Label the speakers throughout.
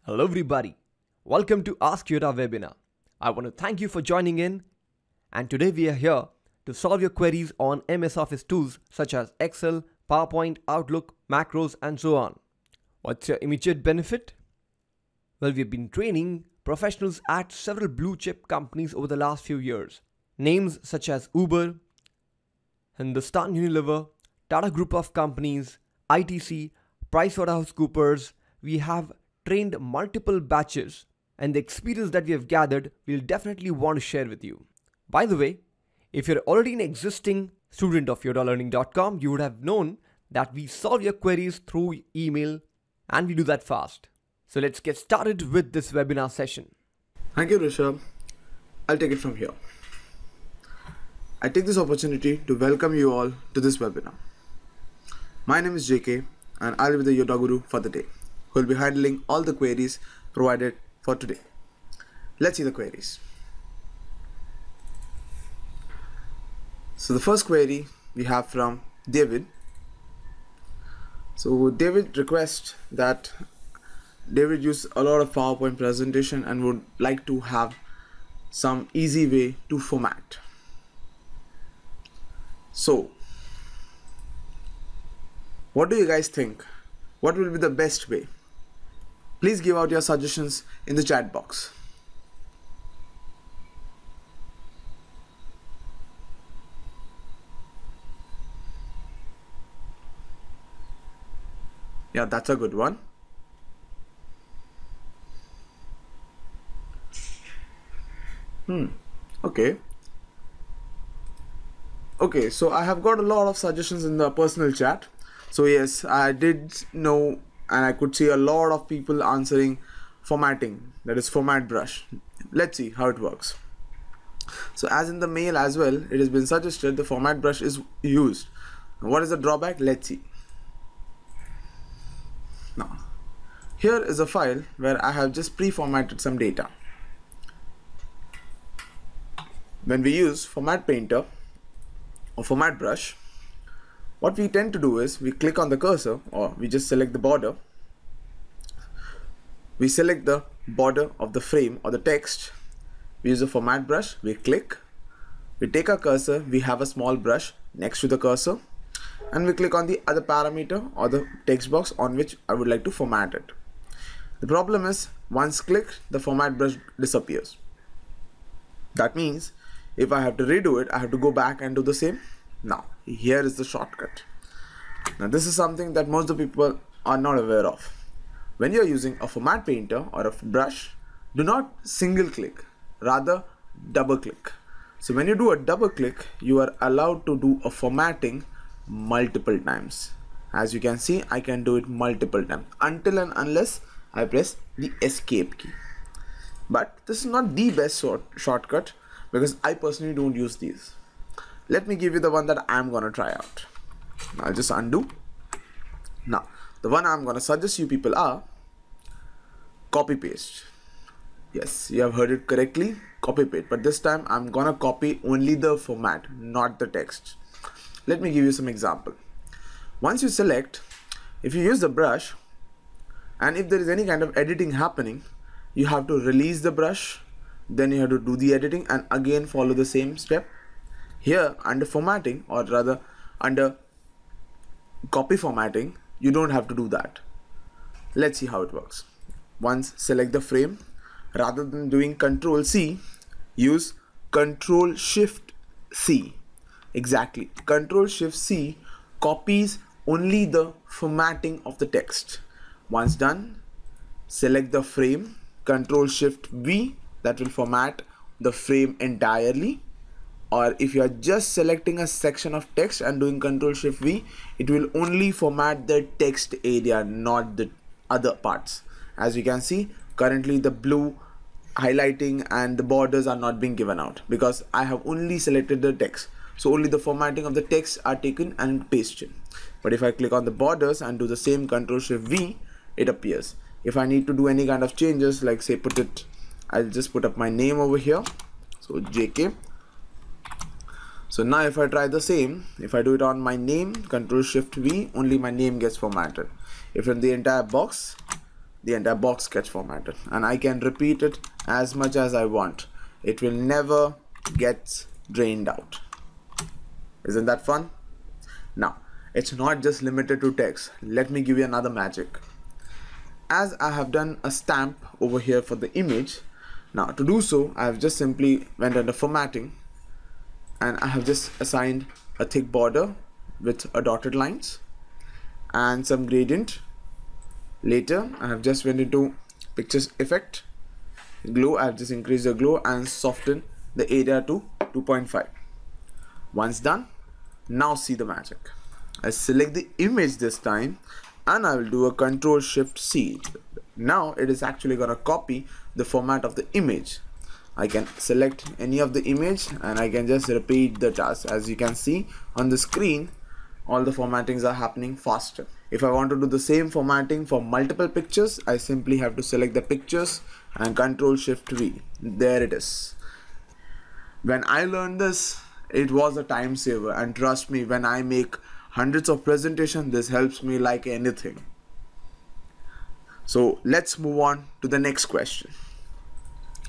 Speaker 1: Hello everybody, welcome to Askyoda webinar. I want to thank you for joining in, and today we are here to solve your queries on MS Office tools such as Excel, PowerPoint, Outlook, macros and so on. What's your immediate benefit? Well, we've been training professionals at several blue chip companies over the last few years. Names such as Uber, Hindustan Unilever, Tata Group of Companies, ITC, PricewaterhouseCoopers. We have trained multiple batches, and the experience that we have gathered we'll definitely want to share with you. By the way, if you're already an existing student of YodaLearning.com, you would have known that we solve your queries through email, and we do that fast. So let's get started with this webinar session.
Speaker 2: Thank you, Rishabh. I'll take it from here. I take this opportunity to welcome you all to this webinar. My name is JK and I'll be the Yoda Guru for the day, who will be handling all the queries provided for today. Let's see the queries. So the first query we have from David. So David requests that David use a lot of PowerPoint presentation and would like to have some easy way to format. So what do you guys think? What will be the best way? Please give out your suggestions in the chat box. Yeah, that's a good one. Okay, so I have got a lot of suggestions in the personal chat. So yes, I did know and I could see a lot of people answering formatting, that is format brush. Let's see how it works. So as in the mail as well, it has been suggested the format brush is used. What is the drawback? Let's see. Now, here is a file where I have just pre-formatted some data. When we use format painter or format brush, what we tend to do is we click on the cursor, or we just select the border. We select the border of the frame or the text. We use the format brush, we click, we take our cursor, we have a small brush next to the cursor, and we click on the other parameter or the text box on which I would like to format it. The problem is, once clicked, the format brush disappears. That means if I have to redo it, I have to go back and do the same. Now, here is the shortcut. Now, this is something that most of the people are not aware of. When you are using a format painter or a brush, do not single click, rather double click. So when you do a double click, you are allowed to do a formatting multiple times. As you can see, I can do it multiple times until and unless I press the escape key. But this is not the best shortcut because I personally don't use these. Let me give you the one that I'm gonna try out. I'll just undo. Now, the one I'm gonna suggest you people are copy paste. Yes, you have heard it correctly, copy paste. But this time I'm gonna copy only the format, not the text. Let me give you some example. Once you select, if you use the brush, and if there is any kind of editing happening, you have to release the brush, then you have to do the editing and again follow the same step. Here under formatting, or rather under copy formatting, you don't have to do that. Let's see how it works. Once select the frame, rather than doing Control C, use Control Shift C. Exactly, Control Shift C copies only the formatting of the text. Once done, select the frame, Control Shift V, that will format the frame entirely. Or if you are just selecting a section of text and doing Control Shift V, it will only format the text area, not the other parts. As you can see, currently the blue highlighting and the borders are not being given out because I have only selected the text. So only the formatting of the text are taken and pasted. But if I click on the borders and do the same Control Shift V, it appears. If I need to do any kind of changes, like say I'll just put up my name over here. So JK. So now if I try the same, if I do it on my name, Control Shift V, only my name gets formatted. If in the entire box, the entire box gets formatted, and I can repeat it as much as I want. It will never get drained out. Isn't that fun? Now, it's not just limited to text. Let me give you another magic. As I have done a stamp over here for the image, now to do so, I have just simply went under formatting, and I have just assigned a thick border with a dotted lines and some gradient. Later, I have just went into pictures effect, glow. I have just increased the glow and softened the area to 2.5. Once done, now see the magic. I select the image this time, and I will do a Ctrl+Shift+C. Now it is actually going to copy the format of the image. I can select any of the image and I can just repeat the task. As you can see on the screen, all the formattings are happening faster. If I want to do the same formatting for multiple pictures, I simply have to select the pictures and Ctrl+Shift+V. There it is. When I learned this, it was a time saver, and trust me, when I make hundreds of presentations, this helps me like anything. So let's move on to the next question.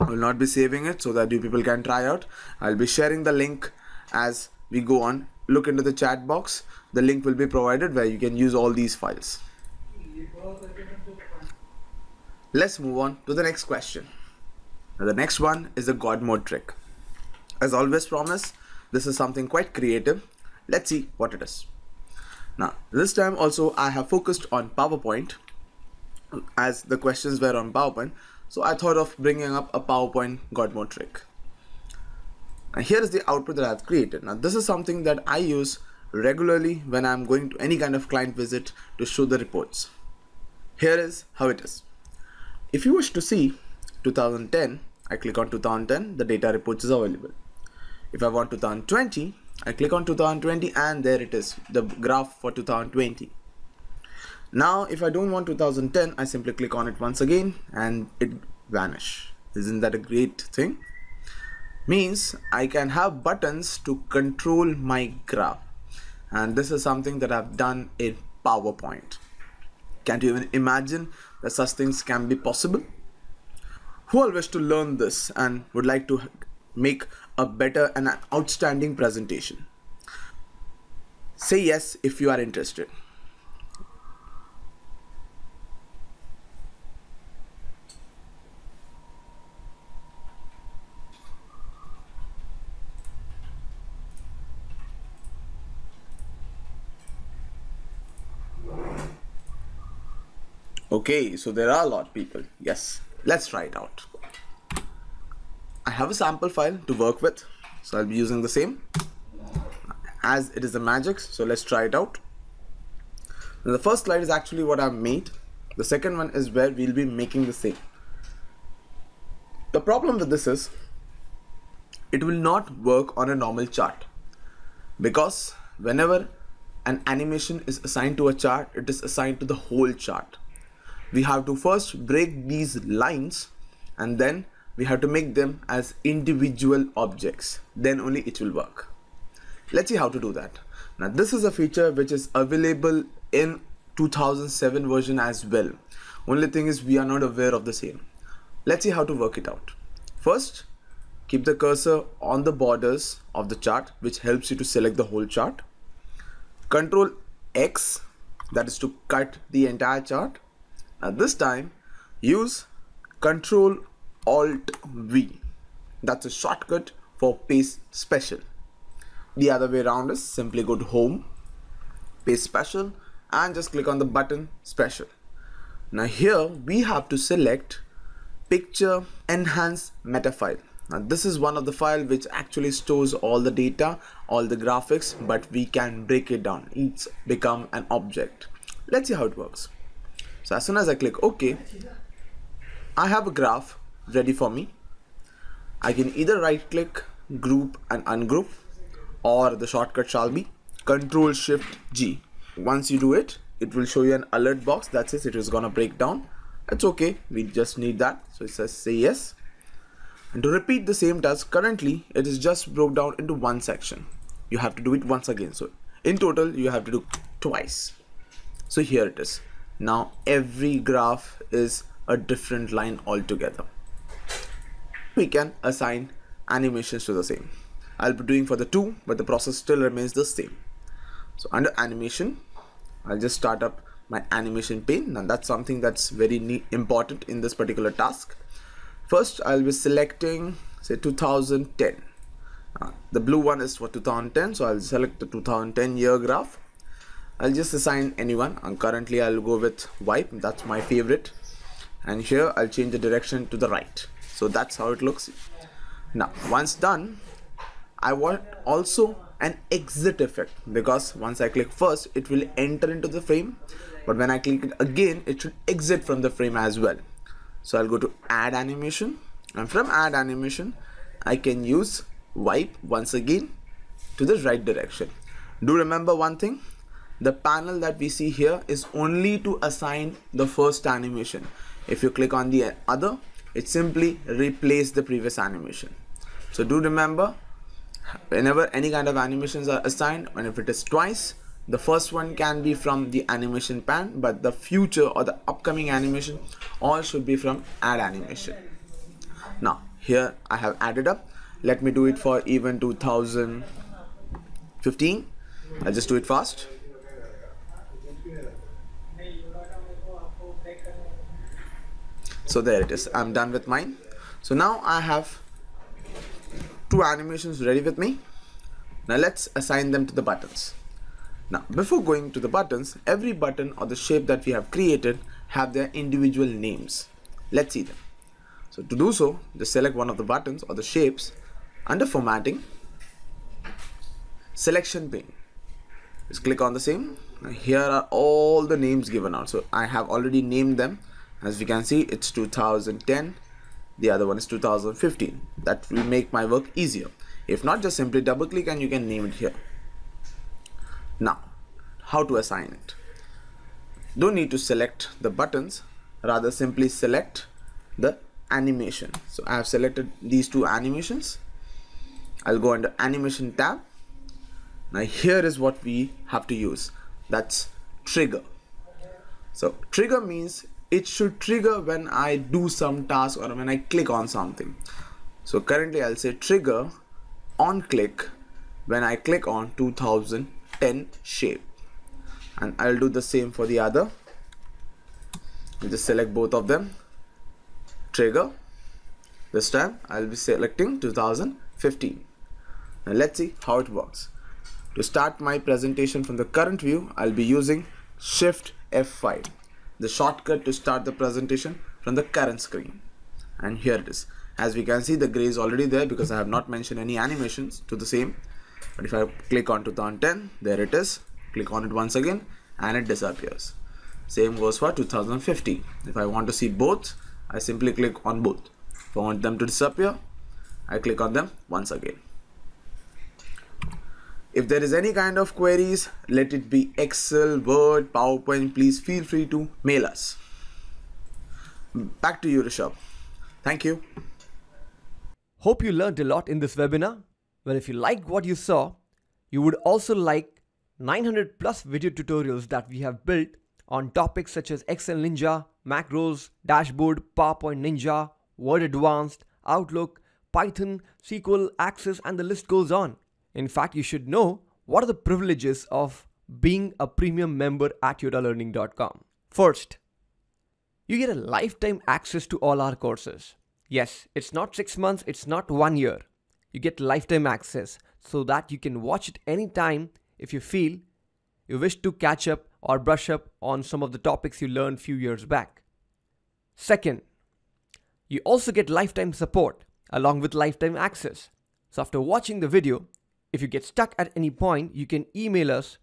Speaker 2: I will not be saving it so that you people can try out. I'll be sharing the link as we go on. Look into the chat box. The link will be provided where you can use all these files. Let's move on to the next question. Now, the next one is the God mode trick. As always promised, this is something quite creative. Let's see what it is. Now, this time also I have focused on PowerPoint, as the questions were on PowerPoint. So I thought of bringing up a PowerPoint God mode trick. Now here is the output that I have created. Now this is something that I use regularly when I'm going to any kind of client visit to show the reports. Here is how it is. If you wish to see 2010, I click on 2010, the data reports is available. If I want 2020, I click on 2020, and there it is, the graph for 2020. Now if I don't want 2010, I simply click on it once again and it vanishes. Isn't that a great thing? Means I can have buttons to control my graph, and this is something that I've done in PowerPoint. Can't you even imagine that such things can be possible? Who all wish to learn this and would like to make a better and an outstanding presentation? Say yes if you are interested. Okay, so there are a lot of people. Yes, let's try it out. I have a sample file to work with, so I'll be using the same, as it is a magic. So let's try it out. Now, the first slide is actually what I've made. The second one is where we'll be making the same. The problem with this is it will not work on a normal chart, because whenever an animation is assigned to a chart, it is assigned to the whole chart. We have to first break these lines, and then we have to make them as individual objects. Then only it will work. Let's see how to do that. Now this is a feature which is available in 2007 version as well. Only thing is we are not aware of the same. Let's see how to work it out. First, keep the cursor on the borders of the chart, which helps you to select the whole chart. Control X, that is to cut the entire chart. Now this time use Control Alt V. That's a shortcut for paste special. The other way around is simply go to Home, Paste Special, and just click on the button Special. Now here we have to select Picture Enhance Meta file. Now this is one of the files which actually stores all the data, all the graphics, but we can break it down. It's become an object. Let's see how it works. So as soon as I click OK, I have a graph ready for me. I can either right click, group and ungroup, or the shortcut shall be Ctrl+Shift+G. Once you do it, it will show you an alert box that says it is gonna break down. It's okay, we just need that. So it says say yes. And to repeat the same task, currently it is just broke down into one section. You have to do it once again. So in total you have to do twice. So here it is. Now every graph is a different line altogether. We can assign animations to the same. I'll be doing for the two, but the process still remains the same. So under animation, I'll just start up my animation pane. Now that's something that's very important in this particular task. First, I'll be selecting, say, 2010. The blue one is for 2010, so I'll select the 2010 year graph. I'll just assign anyone, and currently I'll go with wipe, that's my favorite. And here I'll change the direction to the right. So that's how it looks. Now, once done, I want also an exit effect, because once I click first, it will enter into the frame, but when I click it again, it should exit from the frame as well. So I'll go to add animation, and from add animation, I can use wipe once again to the right direction. Do remember one thing, the panel that we see here is only to assign the first animation. If you click on the other, it simply replaces the previous animation. So do remember, whenever any kind of animations are assigned, and if it is twice, the first one can be from the animation pan, but the future or the upcoming animation all should be from add animation. Now here I have added up. Let me do it for even 2015. I'll just do it fast. So there it is. I'm done with mine. So now I have two animations ready with me. Now let's assign them to the buttons. Now before going to the buttons, every button or the shape that we have created have their individual names. Let's see them. So to do so, just select one of the buttons or the shapes. Under formatting, selection pane, just click on the same. Now here are all the names given out. So I have already named them. As we can see, it's 2010. The other one is 2015. That will make my work easier. If not, just simply double click and you can name it here. Now, how to assign it? Don't need to select the buttons, rather simply select the animation. So I have selected these two animations. I'll go under animation tab. Now here is what we have to use. That's trigger. So trigger means it should trigger when I do some task or when I click on something. So currently I'll say trigger on click when I click on 2010 shape. And I'll do the same for the other. I'll just select both of them. Trigger. This time I'll be selecting 2015. Now let's see how it works. To start my presentation from the current view, I'll be using Shift F5, the shortcut to start the presentation from the current screen. And here it is. As we can see, the gray is already there because I have not mentioned any animations to the same. But if I click on 2010, there it is. Click on it once again and it disappears. Same goes for 2015. If I want to see both, I simply click on both. If I want them to disappear, I click on them once again. If there is any kind of queries, let it be Excel, Word, PowerPoint, please feel free to mail us. Back to you, Rishabh. Thank you.
Speaker 1: Hope you learned a lot in this webinar. Well, if you liked what you saw, you would also like 900 plus video tutorials that we have built on topics such as Excel Ninja, macros, dashboard, PowerPoint Ninja, Word Advanced, Outlook, Python, SQL, Access, and the list goes on. In fact, you should know what are the privileges of being a premium member at yodalearning.com. First, you get a lifetime access to all our courses. Yes, it's not 6 months, it's not 1 year. You get lifetime access so that you can watch it anytime if you feel you wish to catch up or brush up on some of the topics you learned few years back. Second, you also get lifetime support along with lifetime access. So after watching the video, if you get stuck at any point, you can email us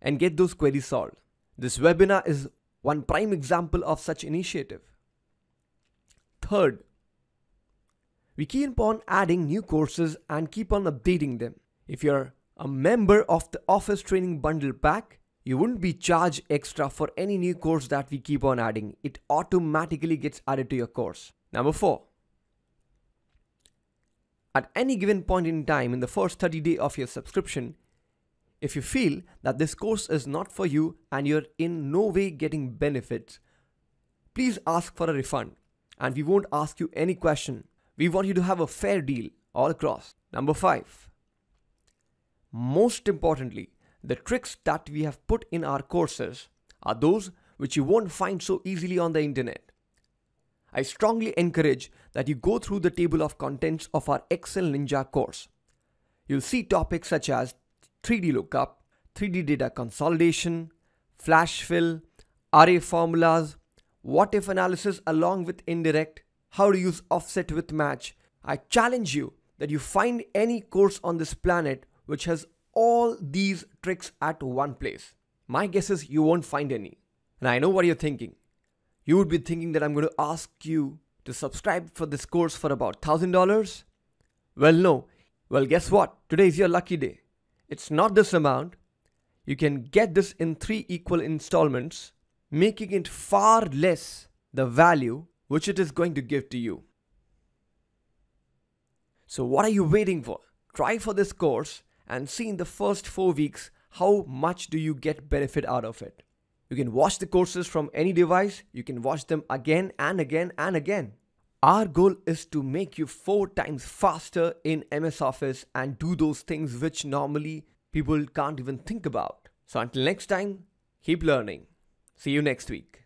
Speaker 1: and get those queries solved. This webinar is one prime example of such initiative. Third, we keep on adding new courses and keep on updating them. If you're a member of the Office Training Bundle Pack, you wouldn't be charged extra for any new course that we keep on adding. It automatically gets added to your course. Number 4. At any given point in time in the first 30 days of your subscription, If you feel that this course is not for you and you're in no way getting benefits, please ask for a refund and we won't ask you any question. We want you to have a fair deal all across. Number 5. Most importantly, the tricks that we have put in our courses are those which you won't find so easily on the internet. I strongly encourage that you go through the table of contents of our Excel Ninja course. You'll see topics such as 3D lookup, 3D data consolidation, flash fill, array formulas, what if analysis along with indirect, how to use offset with match. I challenge you that you find any course on this planet which has all these tricks at one place. My guess is you won't find any. And I know what you're thinking. You would be thinking that I'm going to ask you to subscribe for this course for about $1,000. Well, no. Well, guess what? Today is your lucky day. It's not this amount. You can get this in 3 equal installments, making it far less the value which it is going to give to you. So what are you waiting for? Try for this course and see in the first 4 weeks how much do you get benefit out of it. You can watch the courses from any device. You can watch them again and again and again. Our goal is to make you 4 times faster in MS Office and do those things which normally people can't even think about. So until next time, keep learning. See you next week.